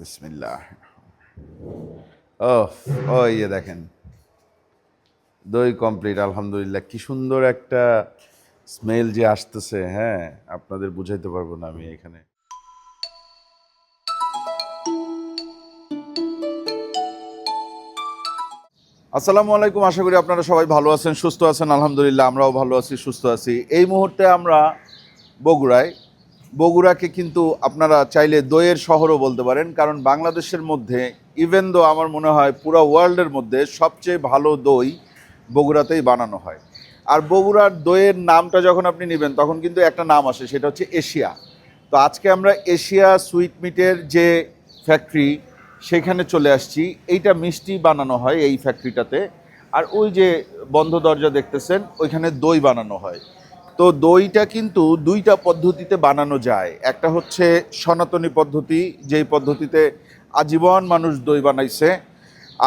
বিসমিল্লাহ। ও ও ইয়ে দেখেন, দই কমপ্লিট আলহামদুলিল্লাহ। কি সুন্দর একটা স্মেল যে আসতেছে, হ্যাঁ আপনাদের বুঝাইতে পারবো না আমি এখানে। আসসালামু আলাইকুম, আশা করি আপনারা সবাই ভালো আছেন, সুস্থ আছেন। আলহামদুলিল্লাহ আমরাও ভালো আছি, সুস্থ আছি। এই মুহূর্তে আমরা বগুড়ায়। বগুড়াকে কিন্তু আপনারা চাইলে দইয়ের শহরও বলতে পারেন, কারণ বাংলাদেশের মধ্যে ইভেন দো আমার মনে হয় পুরো ওয়ার্ল্ডের মধ্যে সবচেয়ে ভালো দই বগুড়াতেই বানানো হয়। আর বগুড়ার দইয়ের নামটা যখন আপনি নেবেন তখন কিন্তু একটা নাম আসে, সেটা হচ্ছে এশিয়া। তো আজকে আমরা এশিয়া সুইট মিটের যে ফ্যাক্টরি সেখানে চলে আসছি। এইটা মিষ্টি বানানো হয় এই ফ্যাক্টরিটাতে, আর ওই যে বন্ধ দরজা দেখতেছেন ওইখানে দই বানানো হয়। তো দইটা কিন্তু দুইটা পদ্ধতিতে বানানো যায়। একটা হচ্ছে সনাতনী পদ্ধতি, যেই পদ্ধতিতে আজীবন মানুষ দই বানাইছে,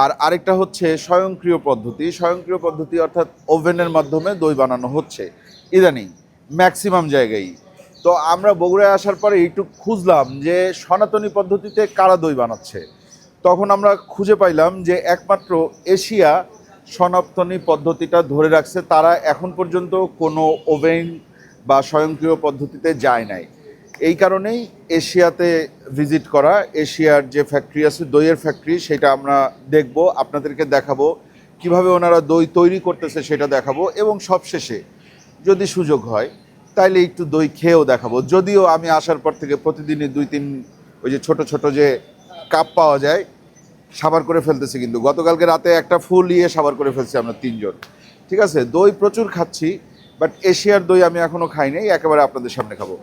আর আরেকটা হচ্ছে স্বয়ংক্রিয় পদ্ধতি। স্বয়ংক্রিয় পদ্ধতি অর্থাৎ ওভেনের মাধ্যমে দই বানানো হচ্ছে ইদানিং ম্যাক্সিমাম জায়গায়। তো আমরা বগুড়ায় আসার পরে একটু খুঁজলাম যে সনাতনী পদ্ধতিতে কারা দই বানাচ্ছে। তখন আমরা খুঁজে পাইলাম যে একমাত্র এশিয়া সনাতনী পদ্ধতিটা ধরে রাখছে। তারা এখন পর্যন্ত কোনো ওভেন বা স্বয়ংক্রিয় পদ্ধতিতে যায় নাই। এই কারণেই এশিয়াতে ভিজিট করা। এশিয়ার যে ফ্যাক্টরি আছে দইয়ের ফ্যাক্টরি, সেটা আমরা দেখব, আপনাদেরকে দেখাবো কিভাবে ওনারা দই তৈরি করতেছে সেটা দেখাবো, এবং সবশেষে যদি সুযোগ হয় তাইলে একটু দই খেয়েও দেখাবো। যদিও আমি আসার পর থেকে প্রতিদিনই 2-3 ওই যে ছোট ছোট যে কাপ পাওয়া যায় সাবার করে ফেলতেছি, কিন্তু গতকালকে রাতে একটা ফুল সাবার করে ফেলছি আমরা 3 জন। ঠিক আছে, দই প্রচুর খাচ্ছি, বাট এশিয়ার দই আমি এখনও খাই নাই, একেবারে আপনাদের সামনে খাবো।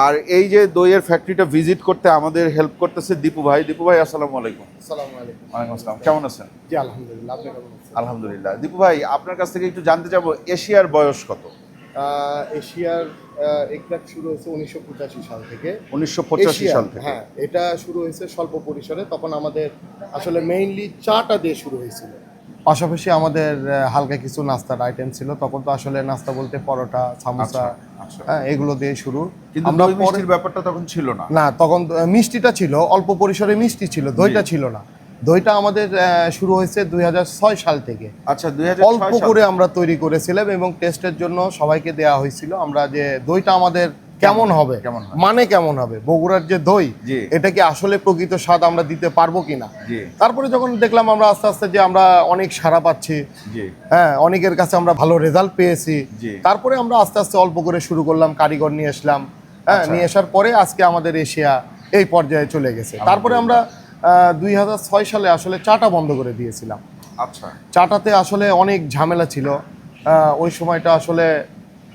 আর এই যে দইয়ের ফ্যাক্টরিটা ভিজিট করতে আমাদের হেল্প করতেছে দীপু ভাই। দীপু ভাই আসসালামু আলাইকুম। আসসালামু আলাইকুম। ওয়ালাইকুম আসসালাম, কেমন আছেন? জি আলহামদুলিল্লাহ, আপনি কেমন আছেন? আলহামদুলিল্লাহ। দীপু ভাই, আপনার কাছ থেকে একটু জানতে চাবো এশিয়ার বয়স কত? এশিয়ার এক্সাক্ট শুরু হয়েছে 1985 সাল থেকে। 1985 সাল থেকে। হ্যাঁ, এটা শুরু হয়েছে স্বল্প পরিসরে। তখন আমাদের আসলে মেইনলি চাটা দিয়ে শুরু হয়েছিল। পাশাপাশি আমাদের হালকা কিছু নাস্তার আইটেম ছিল। তখন তো আসলে নাস্তা বলতে পরোটা, সামোসা, হ্যাঁ এগুলো দিয়ে শুরু। কিন্তু দই মিষ্টির ব্যাপারটা তখন ছিল না। না, তখন মিষ্টিটা ছিল, অল্প পরিসরে মিষ্টি ছিল, দইটা ছিল না। দইটা আমাদের শুরু হয়েছে 2006 সাল থেকে। আচ্ছা, 2006 অল্প করে আমরা তৈরি করেছিলাম এবং টেস্টের জন্য সবাইকে দেয়া হয়েছিল আমরা যে দইটা আমাদের কেমন হবে, মানে কেমন হবে, বগুড়ার যে দই এটা কি আসলে প্রকৃত স্বাদ আমরা দিতে পারবো কিনা। তারপরে যখন দেখলাম আমরা আস্তে আস্তে যে আমরা অনেক সাড়া পাচ্ছি, হ্যাঁ অনেকের কাছে আমরা ভালো রেজাল্ট পেয়েছি, তারপরে আমরা আস্তে আস্তে অল্প করে শুরু করলাম, কারিগর নিয়ে আসলাম। হ্যাঁ, নিয়ে আসার পরে আজকে আমাদের এশিয়া এই পর্যায়ে চলে গেছে। তারপরে আমরা 2006 সালে আসলে চাটা বন্ধ করে দিয়েছিলাম। আচ্ছা, চাটাতে আসলে অনেক ঝামেলা ছিল। ওই সময়টা আসলে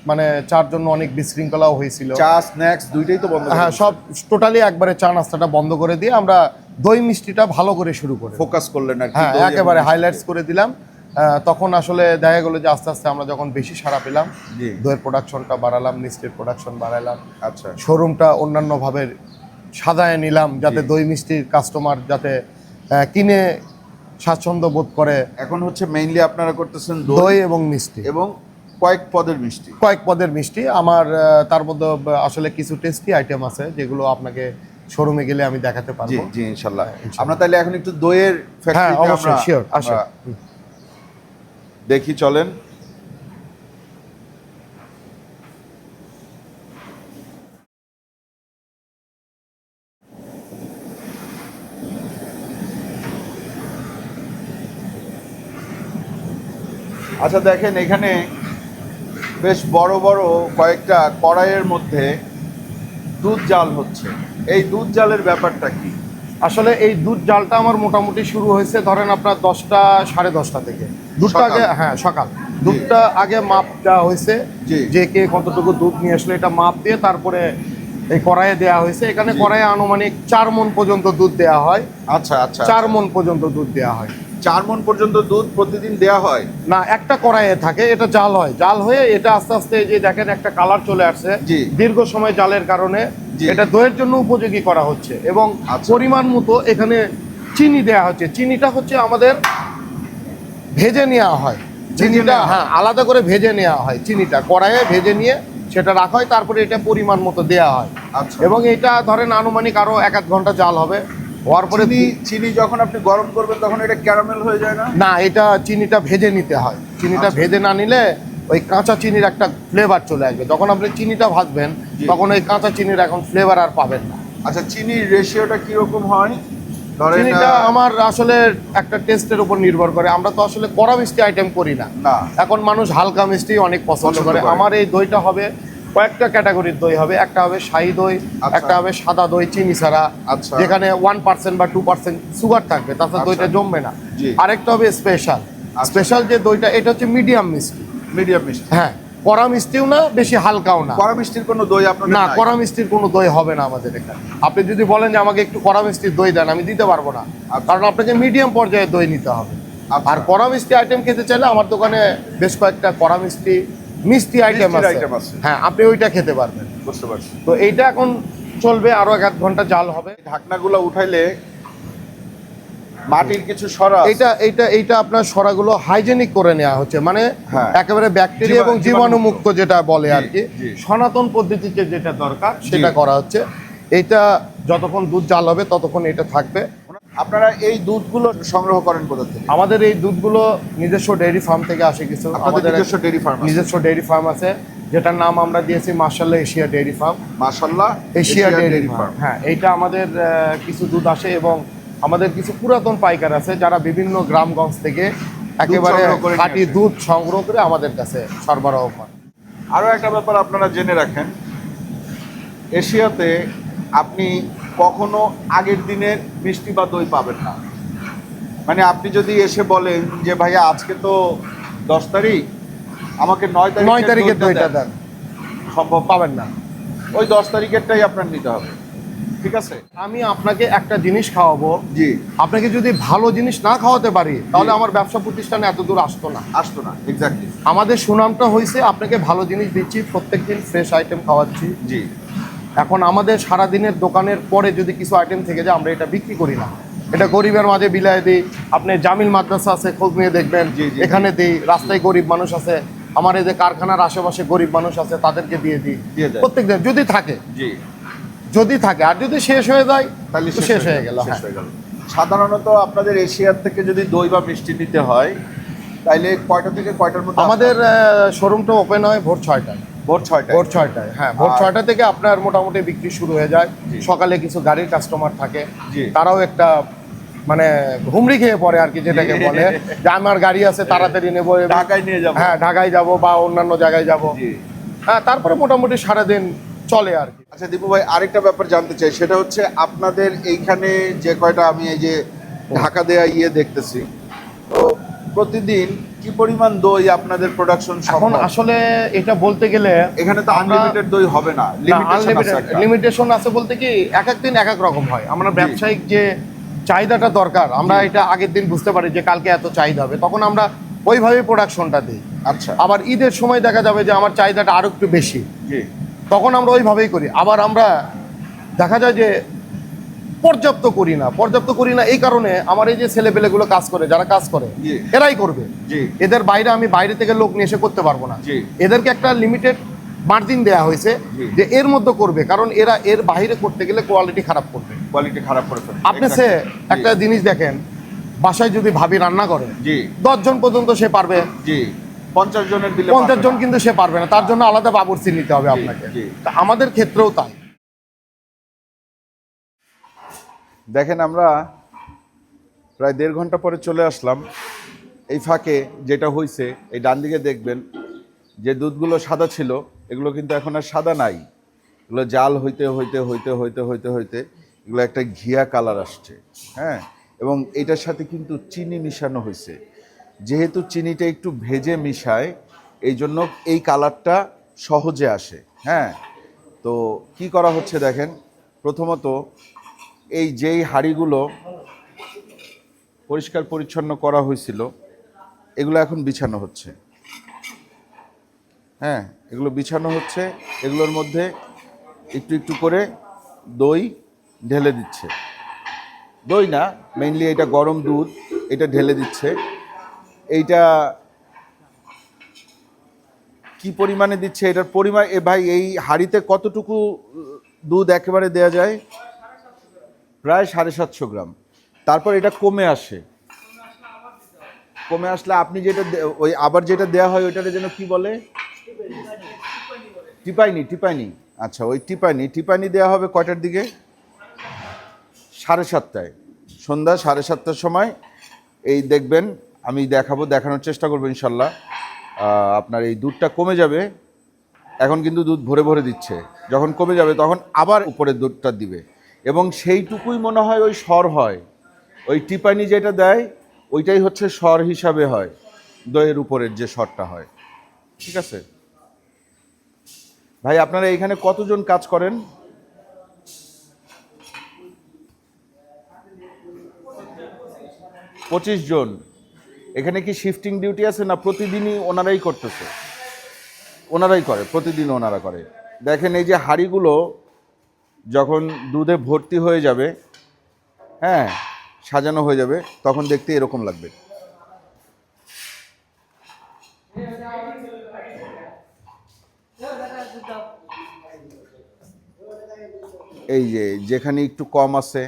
মানে চার জন্য অনেক বিশৃঙ্খলাও হয়েছিল। চা স্ন্যাক্স দুইটাই তো বন্ধ। হ্যাঁ, সব টোটালি একবারে চা নাস্তাটা বন্ধ করে দিয়ে আমরা দই মিষ্টিটা ভালো করে শুরু করে ফোকাস করলেন আর কি। হ্যাঁ, একেবারে হাইলাইটস করে দিলাম। তখন আসলে দেখা গেলো যে আস্তে আস্তে আমরা যখন বেশি সাড়া পেলাম, দইয়ের প্রোডাকশনটা বাড়ালাম, মিষ্টির প্রোডাকশন বাড়ালাম। আচ্ছা, শোরুমটা অন্যান্যভাবে সাজায় নিলাম যাতে দই মিষ্টির কাস্টমার যাতে কিনে স্বাচ্ছন্দ্য বোধ করে। এখন হচ্ছে মেইনলি আপনারা করতেছেন দই এবং মিষ্টি এবং কয়েক পদের মিষ্টি। কয়েক পদের মিষ্টি আমার তার মধ্যে আসলে কিছু টেস্টি আইটেম আছে যেগুলো আপনাকে শোরুমে গেলে আমি দেখাতে পারবো। জি ইনশাআল্লাহ। আমরা তাহলে এখন একটু দইয়ের ফ্যাক্টরিতে অবশ্যই শিওর আসুন দেখি, চলেন। আচ্ছা দেখেন, এখানে বেশ বড় বড় কয়েকটা কড়াইয়ের মধ্যে দুধ জাল হচ্ছে। এই দুধ জালের ব্যাপারটা কি? আসলে এই দুধ জালটা আমার মোটামুটি শুরু হয়েছে ধরেন আপনার 10টা 10:30 থেকে। দুধটা আগে, হ্যাঁ সকাল, দুধটা আগে মাপ দেওয়া হয়েছে যে কে কতটুকু দুধ নিয়ে আসলে এটা মাপ দিয়ে তারপরে এই কড়াইয়ে দেওয়া হয়েছে। এখানে কড়াইয়ে আনুমানিক 4 মণ পর্যন্ত দুধ দেওয়া হয়। আচ্ছা আচ্ছা, 4 মণ পর্যন্ত দুধ দেওয়া হয়। 4 মণ পর্যন্ত দুধ প্রতিদিন দেওয়া হয় না, একটা কড়াইয়ে থাকে, এটা জাল হয়, জাল হয়ে এটা আস্তে আস্তে যে দেখেন একটা কালার চলে আসছে, দীর্ঘ সময় জালের কারণে এটা দইয়ের জন্য উপযোগী করা হচ্ছে। এবং পরিমাণ মতো এখানে চিনি দেয়া হচ্ছে। চিনিটা হচ্ছে আমাদের ভেজে নেওয়া হয়, চিনিটা হ্যাঁ আলাদা করে ভেজে নেওয়া হয়। চিনিটা কড়াইয়ে ভেজে নিয়ে সেটা রাখা হয়, তারপরে এটা পরিমাণ মতো দেওয়া হয়। এবং এটা ধরেন আনুমানিক আরো 1-1 ঘন্টা জাল হবে। হওয়ার পরে চিনি যখন আপনি গরম করবেন তখন এটা ক্যারামেল হয়ে যায় না? না, এটা চিনিটা ভেজে নিতে হয়। চিনিটা ভেজে না নিলে ওই কাঁচা চিনির একটা ফ্লেভার চলে আসবে। যখন আপনি চিনিটা ভাজবেন তখন ওই কাঁচা চিনির এখন ফ্লেভার আর পাবেন না। আচ্ছা, চিনির রেশিওটা কিরকম হয়? চিনিটা আমার আসলে একটা টেস্টের উপর নির্ভর করে। আমরা তো আসলে কড়া মিষ্টি আইটেম করি না। এখন মানুষ হালকা মিষ্টি অনেক পছন্দ করে। আমার এই দইটা হবে কয়েকটা ক্যাটাগরির দই হবে। একটা হবে শাহী দই, একটা হবে সাদা দই চিনি ছাড়া, যেখানে 1% বা 2% সুগার থাকবে, তাছাড়া দইটা জমবে না। আরেকটা হবে স্পেশাল। স্পেশাল যে দইটা, এটা হচ্ছে মিডিয়াম মিষ্টি। মিডিয়াম মিষ্টি, হ্যাঁ, কড়া মিষ্টিও না, বেশি হালকাও না। কড়া মিষ্টির কোনো দই আপনাদের না, কড়া মিষ্টির কোনো দই হবে না আমাদের এখানে। আপনি যদি বলেন যে আমাকে একটু কড়া মিষ্টির দই দেন, আমি দিতে পারবো না, কারণ আপনাকে মিডিয়াম পর্যায়ে দই নিতে হবে। আর কড়া মিষ্টি আইটেম খেতে চাইলে আমার দোকানে বেশ কয়েকটা কড়া মিষ্টি আইটেম আছে। হ্যাঁ, আপনি ওইটা খেতে পারবেন। বুঝতে পারছি। তো এইটা এখন চলবে, আরো 1-1 ঘন্টা জাল হবে। ঢাকনাগুলো উঠাইলে মাটির কিছু সরা, এইটা আপনার সরাগুলো হাইজেনিক করে নেওয়া হচ্ছে, মানে একেবারে ব্যাকটেরিয়া এবং জীবাণুমুক্ত যেটা বলে আর কি, সনাতন পদ্ধতিতে যেটা দরকার সেটা করা হচ্ছে। এইটা যতক্ষণ দুধ জাল হবে ততক্ষণ এটা থাকবে। আপনারা এই দুধগুলো সংগ্রহ করেন কোথা থেকে? আমাদের এই দুধগুলো নিজস্ব ডেইরি ফার্ম থেকে আসে কিছু। আমাদের নিজস্ব ডেইরি ফার্ম আছে, যেটার নাম আমরা দিয়েছি মাশাআল্লাহ এশিয়া ডেইরি ফার্ম। মাশাআল্লাহ এশিয়া ডেইরি ফার্ম। হ্যাঁ, এইটা আমাদের কিছু দুধ আসে এবং আমাদের কিছু পুরাতন পাইকার আছে যারা বিভিন্ন গ্রামগঞ্জ থেকে একেবারে খাঁটি দুধ সংগ্রহ করে আমাদের কাছে সরবরাহ করে। আরও একটা ব্যাপার আপনারা জেনে রাখেন, এশিয়াতে আপনি কখনো আগের দিনের মিষ্টি বা দই পাবেন না। মানে আপনি যদি এসে বলেন যে ভাইয়া আজকে তো 10 তারিখ, আমাকে 9 তারিখের দইটা দেন, সম্ভব পাবেন না। ওই 10 তারিখেরটাই আপনার নিতে হবে। ঠিক আছে, আমি আপনাকে একটা জিনিস খাওয়াবো, আপনাকে যদি ভালো জিনিস না খাওয়াতে পারি তাহলে আমার ব্যবসা প্রতিষ্ঠানে এত দূর আসতো না। এক্স্যাক্টলি। আমাদের সুনামটা হয়েছে আপনাকে ভালো জিনিস দিচ্ছি, প্রত্যেকদিন ফ্রেশ আইটেম খাওয়াচ্ছি। এখন আমাদের সারাদিনের দোকানের পরে যদি কিছু আইটেম থেকে যায় আমরা এটা বিক্রি করি না, এটা গরিবের মাঝে বিলায় দিই। আপনি জামিল মাদ্রাসা আছে, খোঁজ নিয়ে দেখবেন, এখানে দিই। রাস্তায় গরিব মানুষ আছে, আমার এই যে কারখানার আশেপাশে গরিব মানুষ আছে, তাদেরকে দিয়ে দিই প্রত্যেকদিন যদি থাকে। আর যদি শেষ হয়ে যায় তাহলে শেষ হয়ে গেল। সাধারণত আপনাদের এশিয়ার থেকে যদি দই বা মিষ্টি নিতে হয় তাইলে কয়টা থেকে কয়টার মধ্যে? আমাদের শোরুমটা ওপেন হয় ভোর 6টায়। ভোর 6টায়, হ্যাঁ, ভোর 6টা থেকে আপনার মোটামুটি বিক্রি শুরু হয়ে যায়। সকালে কিছু গাড়ির কাস্টমার থাকে, তারাও একটা মানে হুমড়ি খেয়ে পড়ে আর কি, যেটাকে বলে যে আমার গাড়ি আছে, তাড়াতাড়ি নেবো, ঢাকায় নিয়ে যাবো। হ্যাঁ, ঢাকায় যাবো বা অন্যান্য জায়গায় যাবো। হ্যাঁ, তারপরে মোটামুটি সারাদিন চলে আর কি। আচ্ছা দীপু ভাই, আরেকটা ব্যাপার জানতে চাই, সেটা হচ্ছে আপনাদের এইখানে যে কয়টা আমি এই যে ঢাকা দেয়া দেখতেছি, তো প্রতিদিন কি পরিমাণ দই আপনাদের প্রোডাকশন? এখন আসলে এটা বলতে গেলে এখানে তো আনলিমিটেড দই হবে না, লিমিটেশন আছে বলতে কি এক এক দিন এক এক রকম হয়। আমরা ব্যবসায়িক যে চাহিদাটা দরকার, আমরা এটা আগের দিন বুঝতে পারি যে কালকে এত চাহিদা হবে, তখন আমরা ওইভাবে প্রোডাকশনটা দিই। আচ্ছা, আবার ঈদের সময় দেখা যাবে যে আমার চাহিদাটা আরো একটু বেশি, তখন আমরা ওইভাবেই করি। আবার আমরা দেখা যায় যে পর্যাপ্ত করি না এই কারণে আমার এই যে ছেলেপেলেগুলো যারা কাজ করে এরাই করবে। এদের বাইরে আমি বাইরে থেকে লোক নিয়ে এসে করতে পারবো না। এদেরকে একটা লিমিটেড মার্জিন দেওয়া হয়েছে যে এর মধ্যে করবে, কারণ এরা এর বাইরে করতে গেলে কোয়ালিটি খারাপ করবে। আপনি একটা জিনিস দেখেন, বাসায় যদি ভাবি রান্না করে 10 জন পর্যন্ত সে পারবে, 50 জন কিন্তু সে পারবে না, তার জন্য আলাদা বাবুর্চি নিতে হবে আপনাকে। আমাদের ক্ষেত্রেও তাই। দেখেন, আমরা প্রায় 1.5 ঘন্টা পরে চলে আসলাম। এই ফাঁকে যেটা হয়েছে, এই ডান দিকে দেখবেন যে দুধগুলো সাদা ছিল, এগুলো কিন্তু এখন আর সাদা নাই। এগুলো জাল হইতে এগুলো একটা ঘিয়া কালার আসছে। হ্যাঁ, এবং এটার সাথে কিন্তু চিনি মিশানো হয়েছে। যেহেতু চিনিটা একটু ভেজে মিশায়, এই জন্য এই কালারটা সহজে আসে। হ্যাঁ, তো কি করা হচ্ছে দেখেন, প্রথমত এই যেই হাঁড়িগুলো পরিষ্কার পরিচ্ছন্ন করা হয়েছিল, এগুলো এখন বিছানো হচ্ছে। হ্যাঁ, এগুলো বিছানো হচ্ছে, এগুলোর মধ্যে একটু একটু করে দই ঢেলে দিচ্ছে। দই না, মেইনলি এটা গরম দুধ, এটা ঢেলে দিচ্ছে। এইটা কি পরিমাণে দিচ্ছে, এটার পরিমাণ, ভাই এই হাঁড়িতে কতটুকু দুধ একেবারে দেয়া যায়? প্রায় 750 গ্রাম। তারপর এটা কমে আসে, কমে আসলে আপনি যেটা ওই আবার যেটা দেয়া হয় ওইটারে যেন কি বলে, টিপাইনি, টিপাইনি। আচ্ছা, ওই টিপাইনি, টিপাইনি দেওয়া হবে কয়টার দিকে? 7:30টায়, সন্ধ্যা 7:30টার সময়। এই দেখবেন, আমি দেখাবো, দেখানোর চেষ্টা করবো ইনশাল্লাহ। আপনার এই দুধটা কমে যাবে। এখন কিন্তু দুধ ভরে ভরে দিচ্ছে, যখন কমে যাবে তখন আবার উপরে দুধটা দিবে, এবং সেইটুকুই মনে হয় ওই স্বর হয়। ওই টিপানি যেটা দেয় ওইটাই হচ্ছে স্বর হিসাবে হয়, দইয়ের উপরের যে স্বরটা হয়। ঠিক আছে ভাই, আপনারা এখানে কতজন কাজ করেন? 25 জন। এখানে কি শিফটিং ডিউটি আছে, না প্রতিদিনই ওনারাই করতেছে? ওনারাই করে, প্রতিদিন ওনারা করে। দেখেন, এই যে হাঁড়িগুলো যখন দুধে ভর্তি হয়ে যাবে, হ্যাঁ, সাজানো হয়ে যাবে, তখন দেখতে এরকম লাগবে। এই যে যেখানে একটু কম আছে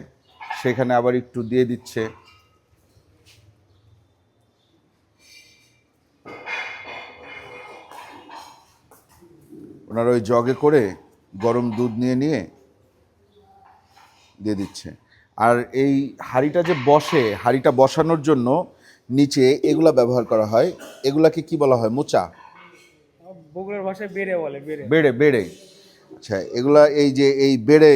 সেখানে আবার একটু দিয়ে দিচ্ছে। ওনারা ওই জগে করে গরম দুধ নিয়ে নিয়ে দিয়ে দিচ্ছে। আর এই হাঁড়িটা যে বসে, হাঁড়িটা বসানোর জন্য নিচে এগুলা ব্যবহার করা হয়। এগুলাকে কি বলা হয়? মোচা, বগুড়ার ভাষায় বেড়ে বলে, বেড়ে। বেড়ে, বেড়ে। আচ্ছা, এগুলা এই যে এই বেড়ে,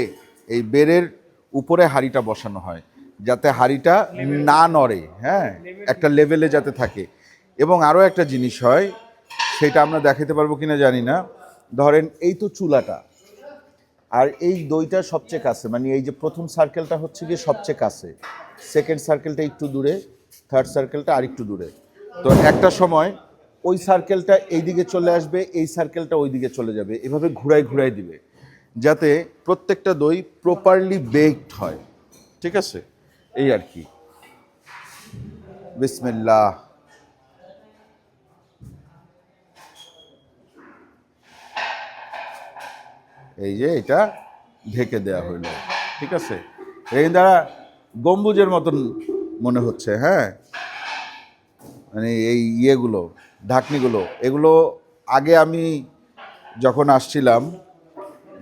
এই বেড়ের উপরে হাঁড়িটা বসানো হয় যাতে হাঁড়িটা না নড়ে, হ্যাঁ, একটা লেভেলে যাতে থাকে। এবং আরও একটা জিনিস হয়, সেটা আমরা দেখাতে পারবো কিনা জানি না। ধরেন এই তো চুলাটা, আর এই দইটা সবচেয়ে কাছে, মানে এই যে প্রথম সার্কেলটা হচ্ছে গিয়ে সবচেয়ে কাছে, সেকেন্ড সার্কেলটা একটু দূরে, থার্ড সার্কেলটা আর একটু দূরে। তো একটা সময় ওই সার্কেলটা এই দিকে চলে আসবে, এই সার্কেলটা ওই দিকে চলে যাবে, এভাবে ঘুরাই ঘুরাই দিবে যাতে প্রত্যেকটা দই প্রপারলি বেকড হয়। ঠিক আছে, এই আর কি। বিসমিল্লাহ। এই যে এটা ঢেকে দেয়া হইল, ঠিক আছে। এই দ্বারা গম্বুজের মতন মনে হচ্ছে, হ্যাঁ, মানে এই ইয়েগুলো, ঢাকনিগুলো, এগুলো আগে আমি যখন আসছিলাম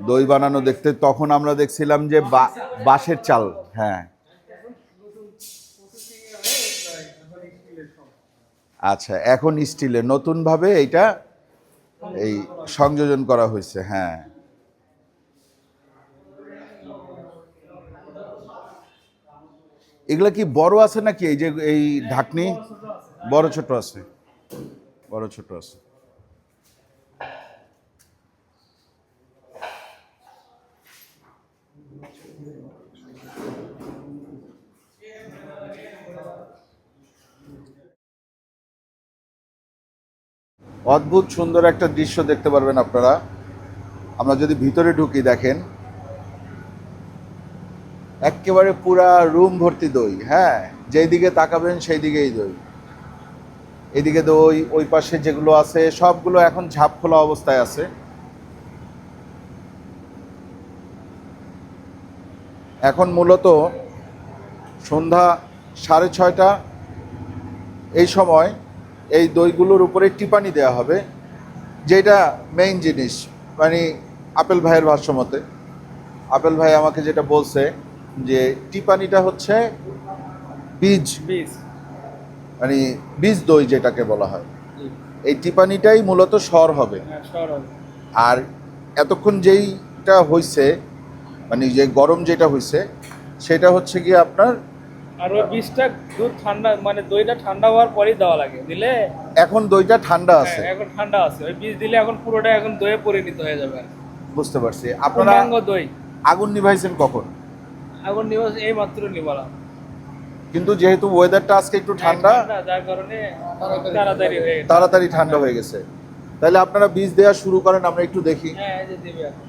দই বানানো দেখতে, তখন আমরা দেখছিলাম যে বাঁশের চাল, হ্যাঁ। আচ্ছা, এখন স্টিলের নতুনভাবে এইটা এই সংযোজন করা হয়েছে, হ্যাঁ। এগুলা কি বড় আছে নাকি? এই যে এই ঢাকনি বড় ছোট আছে? বড় ছোট আছে। অদ্ভুত সুন্দর একটা দৃশ্য দেখতে পারবেন আপনারা। আমরা যদি ভিতরে ঢুকি, দেখেন একেবারে পুরা রুম ভর্তি দই, হ্যাঁ, যেই দিকে তাকাবেন সেই দিকেই দই। এদিকে দই, ওই পাশে যেগুলো আছে সবগুলো এখন ঝাঁপ খোলা অবস্থায় আছে। এখন মূলত সন্ধ্যা 6:30 এই সময় এই দইগুলোর উপরে টিপানি দেওয়া হবে, যেটা মেইন জিনিস। মানে আপেল ভাইয়ের ভাষ্য মতে, আপেল ভাই আমাকে যেটা বলছে যে টিপানিটা হচ্ছে বীজ, মানে বীজ দই যেটাকে বলা হয়, এই টিপানিটাই মূলত স্বর হবে। আর এতক্ষণ যেইটা হইছে, মানে যে গরম যেটা হইছে, সেটা হচ্ছে কি আপনার, আর ওই বীজটা দুধ ঠান্ডা, মানে দইটা ঠান্ডা হওয়ার পরেই দেওয়া লাগে, দিলে এখন দইটা ঠান্ডা আছে, এখন ঠান্ডা আছে, ওই বীজ দিলে এখন পুরোটা এখন দইয়ে পরিণত হয়ে যাবে। বুঝতে পারছি। আপনারা দই আগুন নিভাইছেন কখন? আগুন নিবাস এই মাত্র নিবালাম, কিন্তু যেহেতু ওয়েদারটা আজকে একটু ঠান্ডা, যার কারণে তাড়াতাড়ি ঠান্ডা হয়ে গেছে। তাহলে আপনারা বীজ দেওয়া শুরু করেন, আমরা একটু দেখি। হ্যাঁ, এই যে দিবে এখন।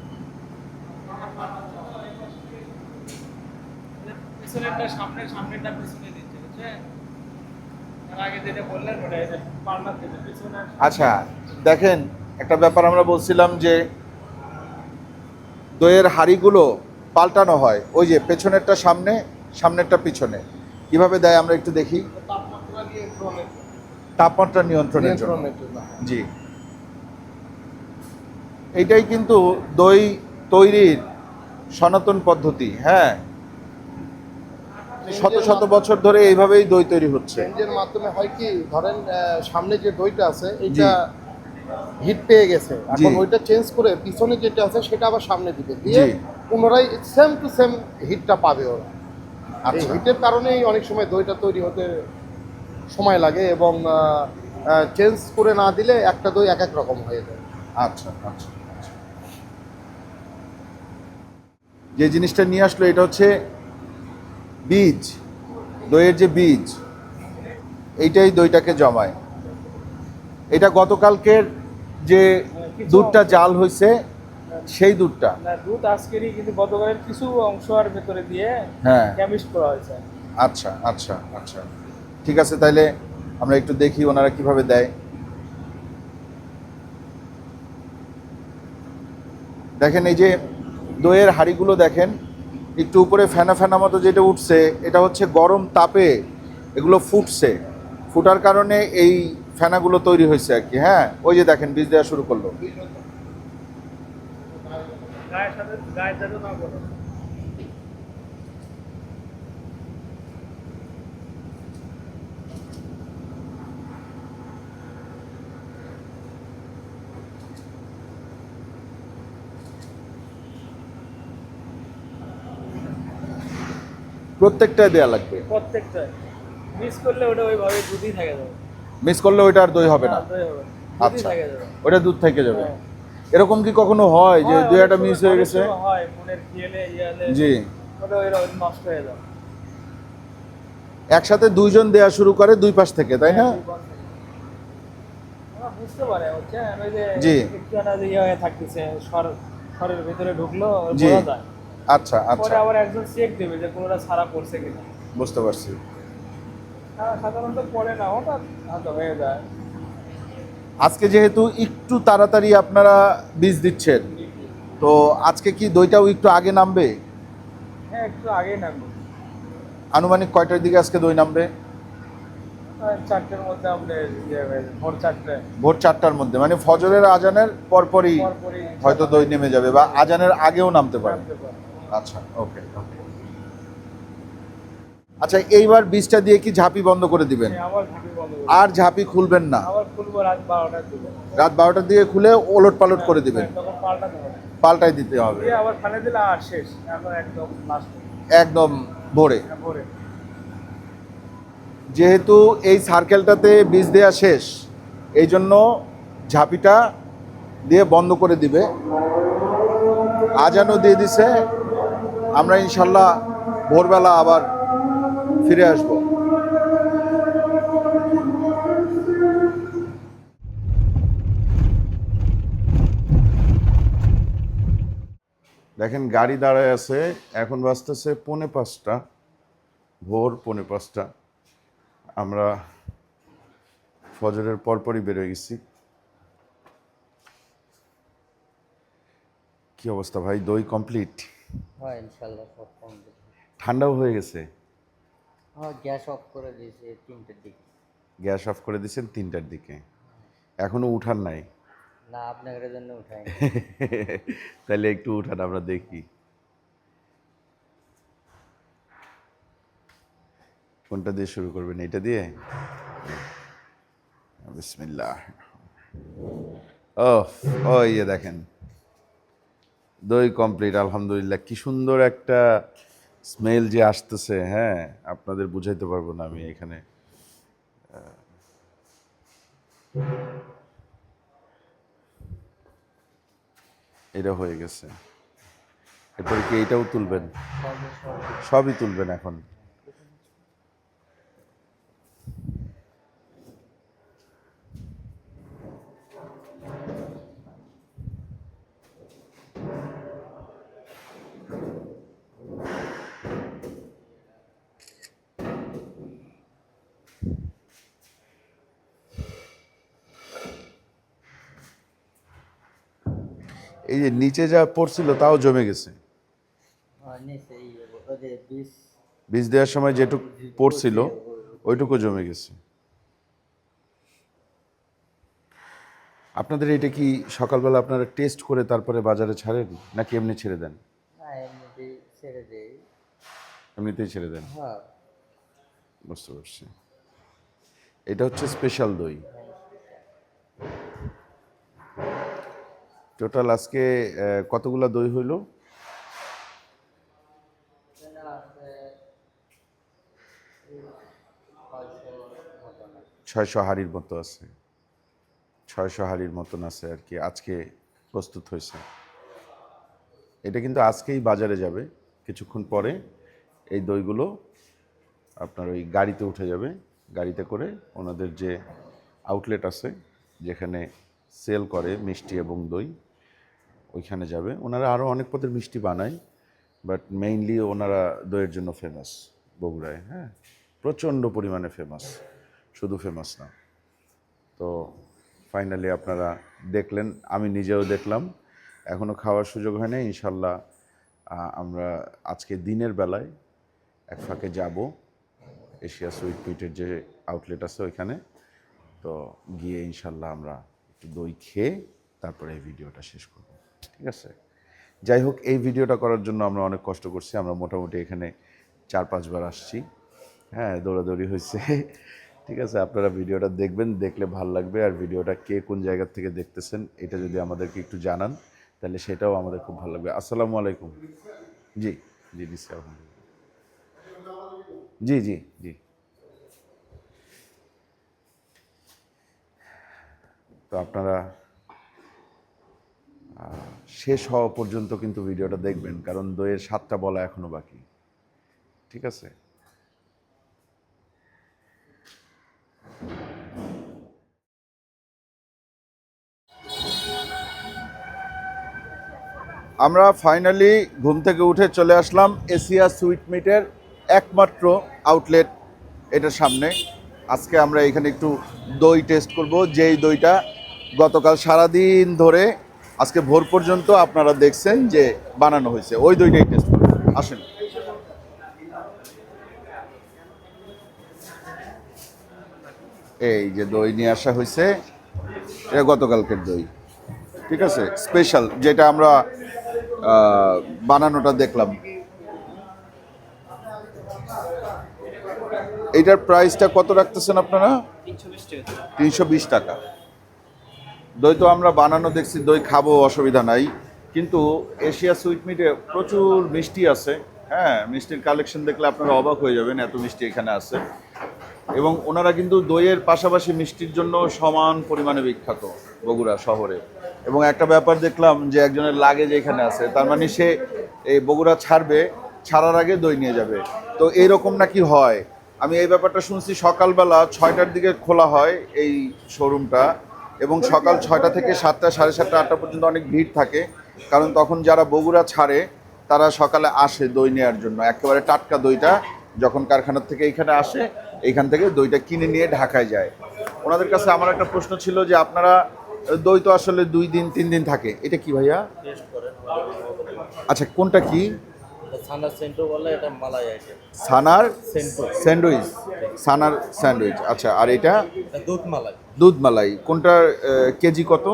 পিছনেরটা সামনেরটা পিছনে দিচ্ছে, বুঝছেন? তার আগে যেটা বললেন ওটা, এই যে পার্টনার দিবে পিছনে। আচ্ছা, দেখেন একটা ব্যাপার আমরা বলছিলাম যে দইয়ের হাঁড়িগুলো পাল্টানো হয়, ওই যে পেছনেরটা সামনে, সামনেরটা পিছনে, কিভাবে দেয় আমরা একটু দেখি। তাপমাত্রা নিয়ন্ত্রণের জন্য। জি, এইটাই কিন্তু দই তৈরির সনাতন পদ্ধতি। হ্যাঁ, শত শত বছর ধরে এইভাবেই দই তৈরি হচ্ছে। চেঞ্জের মাধ্যমে হয় কি, ধরেন সামনে যে দইটা আছে এটা হিট পেয়ে গেছে, এখন ওইটা চেঞ্জ করে পিছনে যেটা আছে সেটা আবার সামনে দিবে, দিয়ে পুনরায় সেম টু সেম হিটটা পাবে ওরা। এই হিটের কারণেই অনেক সময় দইটা তৈরি হতে সময় লাগে, এবং চেঞ্জ করে না দিলে একটা দই এক এক রকম হয়ে যায়। আচ্ছা আচ্ছা আচ্ছা। যে জিনিসটা নিয়ে আসলো এটা হচ্ছে বীজ, দইয়ের যে বীজ, এইটাই দইটাকে জমায়। এটা গতকালকের যে দুধটা জাল হয়েছে সেই দুধটা না, দুধ আজকেরই, কিন্তু গতকালের কিছু অংশ আর ভেতরে দিয়ে হ্যাঁ। কেমিস্ট করা হয়েছে। আচ্ছা আচ্ছা আচ্ছা, ঠিক আছে, তাইলে আমরা একটু দেখি ওনারা কিভাবে দেয়। দেখেন এই যে দইয়ের হাঁড়িগুলো দেখেন, একটু উপরে ফেনা ফেনা মতো যেটা উঠছে, এটা হচ্ছে গরম তাপে এগুলো ফুটছে, ফুটার কারণে এই ফেনাগুলো তৈরি হয়েছে আর কি। হ্যাঁ, ওই যে দেখেন বীজ দেওয়া শুরু করলো। গায়ের সাথে গায়ে যাতে না বলো। প্রত্যেকটাই দেওয়া লাগবে, প্রত্যেকটা মিস করলে ওটা ওইভাবে দুধই থেকে যাবে। মিস করলে ওইটা আর দই হবে না। দই হবে, দুধই আচ্ছা, থেকে যাবে। ওটা দুধ থেকে যাবে। হ্যাঁ। এরকম কি কখনো হয় যে হয়, দুই একটা অনেক মিস সময়- হয়ে অনেক গেছে? সময় হয়, মনের খেয়ালে ইয়ালে জি, ওটা ওই নষ্ট হয়ে যায়। একসাথে দুইজন দেয়া শুরু করে দুই পাশ থেকে, তাই না? ওরা বুঝতে পারে, হচ্ছে ওই যে জি। একটু না যে ইয়ে হয়ে থাকতেছে, স্বরের ভিতরে ঢুকলো জি। বোঝা যায়। আচ্ছা আচ্ছা, পরে আবার একজন চেক দেবে যে কোনোটা ছাড়া পড়ছে কিনা। বুঝতে পারছি। সাধারণত পড়ে না, ওটা হয়তো হয়ে যায়। আজকে যেহেতু একটু তাড়াতাড়ি আপনারা বীজ দিচ্ছেন, তো আজকে কি দইটাও একটু আগে নামবে? হ্যাঁ, একটু আগেই নামবে। আনুমানিক কয়টার দিকে আজকে দই নামবে? 4টের মধ্যে আমরা ইয়ে হয়ে যায়, ভোর 4টে। ভোর 4টার মধ্যে, মানে ফজরের আজানের পরপরই পরপরই হয়তো দই নেমে যাবে, বা আজানের আগেও নামতে পারে। নামতে পারে। আচ্ছা, ওকে ওকে। আচ্ছা, এইবার বীজটা দিয়ে কি ঝাঁপি বন্ধ করে দিবেন? হ্যাঁ, আবার ঝাঁপি বন্ধ করে আর ঝাঁপি খুলবেন না? আবার খুলবো রাত 12টার দিকে। রাত 12টার দিকে খুলে ওলট পালট করে দিবেন, তখন পাল্টাতে হবে। পাল্টাই দিতে হবে দিয়ে আবার ফানে দিলে আর শেষ, এখন একদম লাস্ট একদম ভোরে। ভোরে। যেহেতু এই সার্কেলটাতে বীজ দেয়া শেষ, এই জন্য ঝাঁপিটা দিয়ে বন্ধ করে দিবে। আজানও দিয়ে দিছে, আমরা ইনশাল্লাহ ভোরবেলা আবার ফিরে আসব। দেখেন গাড়ি দাঁড়ায় আছে, এখন বাজতেছে 4:45, ভোর 4:45। আমরা ফজরের পরপরই বেরোয় গেছি। কি অবস্থা ভাই, দই কমপ্লিট? হ্যাঁ, ইনশাল্লাহ সব কমপ্লিট। ঠান্ডাও হয়ে গেছে? হ্যাঁ, গ্যাস অফ করে দিয়েছে 3টের দিকে। গ্যাস অফ করে দিয়েছেন 3টার দিকে, এখনো উঠান নাই? না, আপনাদের জন্য উঠাই। তাহলে একটু উঠান, আমরা দেখি কোনটা দিয়ে শুরু করবেন। এটা দিয়ে? বিসমিল্লাহ। ও ও ইয়ে দেখেন, দই কমপ্লিট আলহামদুলিল্লাহ। কি সুন্দর একটা স্মেল যে আসতেছে, হ্যাঁ, আপনাদের বুঝাইতে পারবো না আমি। এখানে এটা হয়ে গেছে, এরপরে কি এইটাও তুলবেন? সবই তুলবেন এখন? এই যে নিচে যা পড়ছিল তাও জমে গেছে। বীজ বীজ দেওয়ার সময় যেটুকু পড়ছিল ওইটুকু জমে গেছে। আপনাদের এটা কি সকালবেলা আপনারা টেস্ট করে তারপরে বাজারে ছাড়েন নাকি এমনি ছেড়ে দেন? না এমনিতেই ছেড়ে দেই। এমনিতেই ছেড়ে দেন, হ্যাঁ বুঝতে পারছি। এটা হচ্ছে স্পেশাল দই। টোটাল আজকে কতগুলা দই হইল? এখানে আছে 600 হাঁড়ির মতো আছে, 600 হাঁড়ির মতন আছে আর কি আজকে প্রস্তুত হয়েছে। এটা কিন্তু আজকেই বাজারে যাবে, কিছুক্ষণ পরে এই দইগুলো আপনার ওই গাড়িতে উঠে যাবে। গাড়িতে করে ওনাদের যে আউটলেট আছে যেখানে সেল করে মিষ্টি এবং দই, ওইখানে যাবে। ওনারা আরও অনেক পদের মিষ্টি বানায়, বাট মেইনলি ওনারা দইয়ের জন্য ফেমাস বগুড়ায়। হ্যাঁ, প্রচণ্ড পরিমাণে ফেমাস, শুধু ফেমাস না। তো ফাইনালি আপনারা দেখলেন, আমি নিজেও দেখলাম, এখনও খাওয়ার সুযোগ হয় না। ইনশাল্লাহ আমরা আজকে দিনের বেলায় এক ফাঁকে যাব এশিয়া সুইট পিটের যে আউটলেট আছে ওইখানে। তো গিয়ে ইনশাল্লাহ আমরা একটু দই খেয়ে তারপরে এই ভিডিওটা শেষ করব, ঠিক আছে? যাই হোক, এই ভিডিওটা করার জন্য আমরা অনেক কষ্ট করছি। আমরা মোটামুটি এখানে 4-5 বার আসছি। হ্যাঁ, দৌড়াদৌড়ি হয়েছে, ঠিক আছে? আপনারা ভিডিওটা দেখবেন, দেখলে ভালো লাগবে। আর ভিডিওটা কে কোন জায়গা থেকে দেখতেছেন এটা যদি আমাদেরকে একটু জানান তাহলে সেটাও আমাদের খুব ভালো লাগবে। আসসালামু আলাইকুম। জি জি জি স্যার, জি জি জি। তো আপনারা শেষ হওয়া পর্যন্ত কিন্তু ভিডিওটা দেখবেন, কারণ দইয়ের স্বাদটা বলা এখনো বাকি, ঠিক আছে? আমরা ফাইনালি ঘুম থেকে উঠে চলে আসলাম এশিয়া সুইট মিটের একমাত্র আউটলেট এটার সামনে। আজকে আমরা এখানে একটু দই টেস্ট করব, যেই দইটা গতকাল সারাদিন ধরে আজকে ভোর পর্যন্ত আপনারা দেখছেন যে বানানো হয়েছে, ওই দইটাই টেস্ট করব। আসেন। এই যে দই নিয়ে আসা হয়েছে, এটা গতকালকের দই, ঠিক আছে? স্পেশাল যেটা আমরা বানানোটা দেখলাম। এইটার প্রাইসটা কত রাখতেছেন আপনারা? 320 টাকা। দই তো আমরা বানানো দেখছি, দই খাবো, অসুবিধা নাই। কিন্তু এশিয়া সুইট মিটে প্রচুর মিষ্টি আছে। হ্যাঁ, মিষ্টির কালেকশন দেখলে আপনারা অবাক হয়ে যাবেন, এত মিষ্টি এখানে আছে। এবং ওনারা কিন্তু দইয়ের পাশাপাশি মিষ্টির জন্য সমান পরিমাণে বিখ্যাত বগুড়া শহরে। এবং একটা ব্যাপার দেখলাম যে একজনের লাগেজ এখানে আছে, তার মানে সে এই বগুড়া ছাড়বে, ছাড়ার আগে দই নিয়ে যাবে। তো এইরকম নাকি হয়, আমি এই ব্যাপারটা শুনছি। সকালবেলা 6টার দিকে খোলা হয় এই শোরুমটা, এবং সকাল 6টা থেকে 7টা, 7:30, 8টা পর্যন্ত অনেক ভিড় থাকে। কারণ তখন যারা বগুড়া ছাড়ে তারা সকালে আসে দই নেওয়ার জন্য। একেবারে টাটকা দইটা যখন কারখানার থেকে এইখানে আসে, এইখান থেকে দইটা কিনে নিয়ে ঢাকায় যায়। ওনাদের কাছে আমার একটা প্রশ্ন ছিল যে আপনারা দই তো আসলে 2 দিন 3 দিন থাকে, এটা কি ভাইয়া? আচ্ছা, কোনটা কি? ছানার সেন্টো বলে, এটা মালাই আইটেম। ছানার সেন্টো স্যান্ডউইচ, ছানার স্যান্ডউইচ। আচ্ছা, আর এটা? এটা দুধ মালাই। দুধ মালাই। কোনটার কেজি কত?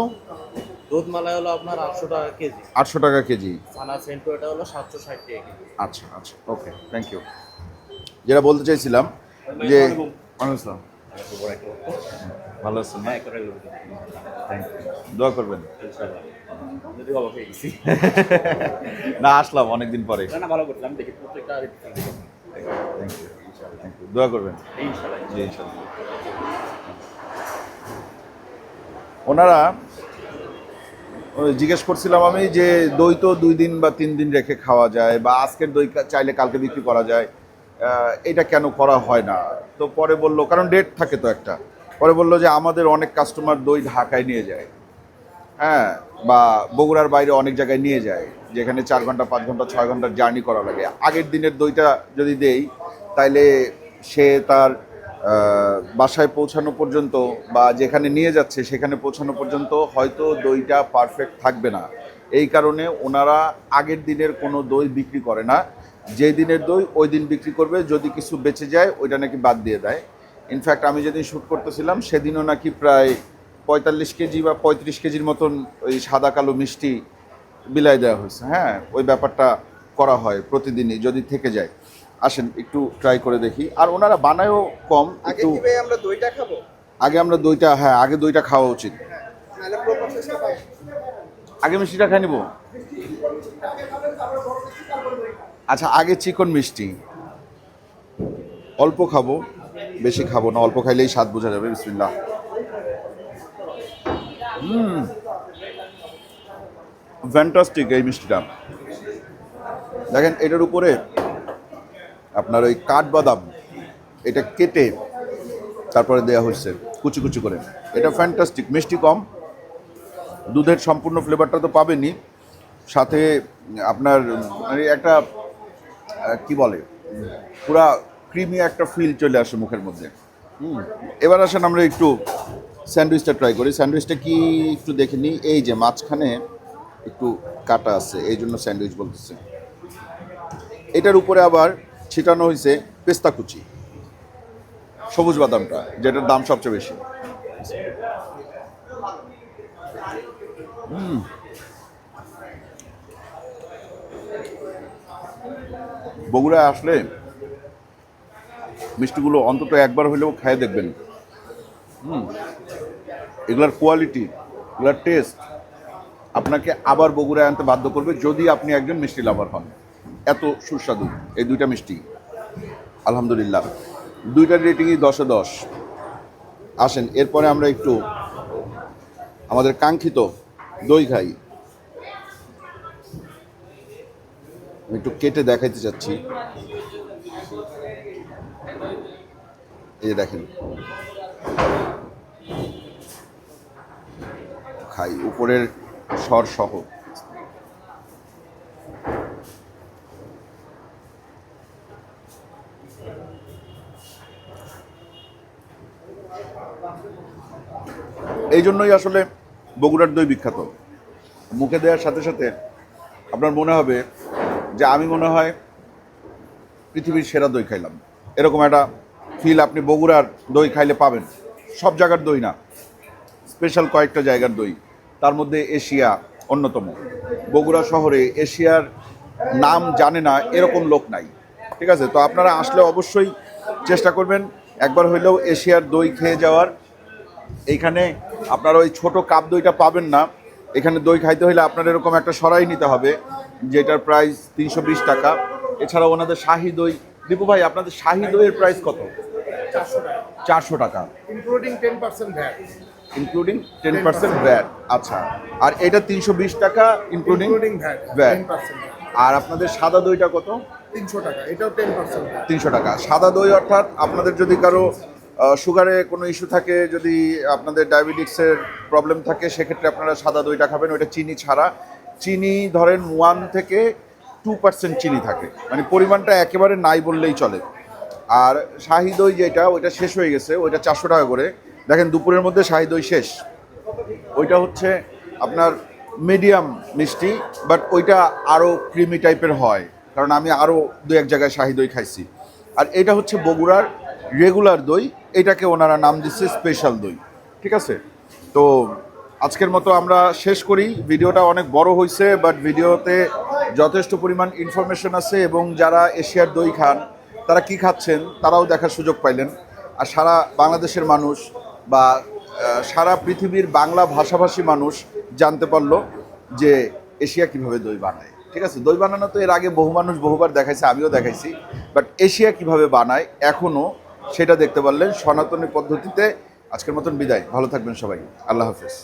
দুধ মালাই হলো আপনার 800 টাকা কেজি। 800 টাকা কেজি। ছানার সেন্টো এটা হলো 760 টাকা কেজি। আচ্ছা আচ্ছা, ওকে, থ্যাংক ইউ। যেটা বলতে চাইছিলাম যে আসসালাম, ভালো আছেন না? থ্যাংক ইউ, দোয়া করবেন। না, আসলাম অনেকদিন পরে। ভালো করলাম, দেখি প্রত্যেকটা থ্যাংক ইউ, থ্যাংক ইউ, দোয়া করবেন। ইনশাআল্লাহ। জি ইনশাআল্লাহ। ওনারা জিজ্ঞেস করছিলাম আমি যে দই তো 2 দিন বা 3 দিন রেখে খাওয়া যায়, বা আজকের দই চাইলে কালকে বিক্রি করা যায়, এটা কেন করা হয় না? তো পরে বললো, কারণ ডেট থাকে তো একটা। পরে বললো যে আমাদের অনেক কাস্টমার দই ঢাকায় নিয়ে যায়, হ্যাঁ, বা বগুড়ার বাইরে অনেক জায়গায় নিয়ে যায়, যেখানে 4 ঘন্টা 5 ঘন্টা 6 ঘন্টার জার্নি করা লাগে। আগের দিনের দইটা যদি দেই তাইলে সে তার বাসায় পৌঁছানো পর্যন্ত বা যেখানে নিয়ে যাচ্ছে সেখানে পৌঁছানো পর্যন্ত হয়তো দইটা পারফেক্ট থাকবে না। এই কারণে ওনারা আগের দিনের কোনো দই বিক্রি করে না। যেই দিনের দই ওই দিন বিক্রি করবে, যদি কিছু বেঁচে যায় ওইটা নাকি বাদ দিয়ে দেয়। ইনফ্যাক্ট আমি যেদিন শ্যুট করতেছিলাম সেদিনও নাকি প্রায় 45 কেজি বা 35 কেজির মতন ওই সাদা কালো মিষ্টি বিলাই দেওয়া হয়েছে। হ্যাঁ, ওই ব্যাপারটা করা হয় প্রতিদিনই যদি থেকে যায়। আসেন একটু ট্রাই করে দেখি। আর ওনারা বানায়ও কম আগে একটু। কি ভাই আমরা দইটা খাবো? আগে আমরা দইটা, হ্যাঁ আগে দইটা খাওয়া উচিত। নাহলে পুরো প্রসেসটা পাবো। আগে মিষ্টিটা খাই নিব। আচ্ছা, আগে চিকন মিষ্টি অল্প খাবো, বেশি খাবো না, অল্প খাইলেই স্বাদ বোঝা যাবে। বিসমিল্লাহ। ফ্যান্টাস্টিক এই মিষ্টিটা। দেখেন এটার উপরে আপনার ওই কাঠবাদাম এটা কেটে তারপরে দেওয়া হয়েছে কুচি কুচি করে। এটা ফ্যান্টাস্টিক, মিষ্টি কম, দুধের সম্পূর্ণ ফ্লেভারটা তো পাবেনই, সাথে আপনার মানে একটা কি বলে পুরা ক্রিমি একটা ফিল চলে আসে মুখের মধ্যে। এবার আসেন আমরা একটু স্যান্ডউইচটা ট্রাই করি। স্যান্ডউইচটা কি একটু দেখে নিই। এই যে মাঝখানে একটু কাটা আছে, এই জন্য স্যান্ডউইচ বলতেছে। এটার উপরে আবার ছিটানো হয়েছে পেস্তা কুচি, সবুজ বাদামটা, যেটার দাম সবচেয়ে বেশি। বগুড়ায় আসলে মিষ্টিগুলো অন্তত একবার হলেও খেয়ে দেখবেন। এগুলার কোয়ালিটি, এগুলার টেস্ট আপনাকে আবার বগুড়ায় আনতে বাধ্য করবে যদি আপনি একজন মিষ্টি লাভার হন। এত সুস্বাদু এই দুইটা মিষ্টি, আলহামদুলিল্লাহ। দুইটার রেটিংই 10-এ 10। আসেন এরপরে আমরা একটু আমাদের কাঙ্ক্ষিত দই খাই। আমি একটু কেটে দেখাইতে চাচ্ছি। এই যে দেখেন, খাই উপরের স্বর সহ। এই জন্যই আসলে বগুড়ার দই বিখ্যাত। মুখে দেওয়ার সাথে সাথে আপনার মনে হবে যে আমি মনে হয় পৃথিবীর সেরা দই খাইলাম, এরকম একটা ফিল আপনি বগুড়ার দই খাইলে পাবেন। সব জায়গার দই না, স্পেশাল কয়েকটা জায়গার দই, তার মধ্যে এশিয়া অন্যতম। বগুড়া শহরে এশিয়ার নাম জানে না এরকম লোক নাই, ঠিক আছে? তো আপনারা আসলে অবশ্যই চেষ্টা করবেন একবার হইলেও এশিয়ার দই খেয়ে যাওয়ার। এইখানে আপনারা ওই ছোট কাপ দইটা পাবেন না, এখানে দই খাইতে হলে আপনার এরকম একটা সরাই নিতে হবে, যেটার প্রাইস 320 টাকা। এছাড়াও ওনাদের শাহি দই। দীপু ভাই, আপনাদের শাহি দইয়ের প্রাইস কত? 400 টাকা, ইনক্লুডিং 10% ভ্যাট। Including 10% VAT. আচ্ছা, আর এটা 320 টাকা ইনক্লুডিং ভ্যাট। আর আপনাদের সাদা দইটা কত? 300 টাকা, এটাও 10% ভ্যাট। 300 টাকা সাদা দই। অর্থাৎ আপনাদের যদি কারো সুগারে কোনো ইস্যু থাকে, যদি আপনাদের ডায়াবেটিক্সের প্রবলেম থাকে, সেক্ষেত্রে আপনারা সাদা দইটা খাবেন। ওইটা চিনি ছাড়া। চিনি ধরেন 1 থেকে 2% চিনি থাকে, মানে পরিমাণটা একেবারে নাই বললেই চলে। আর শাহি দই যেটা, ওইটা শেষ হয়ে গেছে, ওইটা 400 টাকা করে। দেখেন দুপুরের মধ্যে শাহি দই শেষ। ওইটা হচ্ছে আপনার মিডিয়াম মিষ্টি, বাট ওইটা আরও ক্রিমি টাইপের হয়, কারণ আমি আরও 2-1 জায়গায় শাহি দই খাইছি। আর এটা হচ্ছে বগুড়ার রেগুলার দই, এটাকে ওনারা নাম দিচ্ছে স্পেশাল দই, ঠিক আছে? তো আজকের মতো আমরা শেষ করি। ভিডিওটা অনেক বড় হয়েছে, বাট ভিডিওতে যথেষ্ট পরিমাণ ইনফরমেশন আছে, এবং যারা এশিয়ার দই খান তারা কি খাচ্ছেন তারাও দেখার সুযোগ পাইলেন। আর সারা বাংলাদেশের মানুষ বা সারা পৃথিবীর বাংলা ভাষাভাষী মানুষ জানতে পারলো যে এশিয়া কিভাবে দই বানায়, ঠিক আছে? দই বানানো তো এর আগে বহু মানুষ বহুবার দেখাইছে, আমিও দেখাইছি, বাট এশিয়া কিভাবে বানায় এখনও সেটা দেখতে পারলেন সনাতনী পদ্ধতিতে। আজকের মতন বিদায়, ভালো থাকবেন সবাই, আল্লাহ হাফেজ।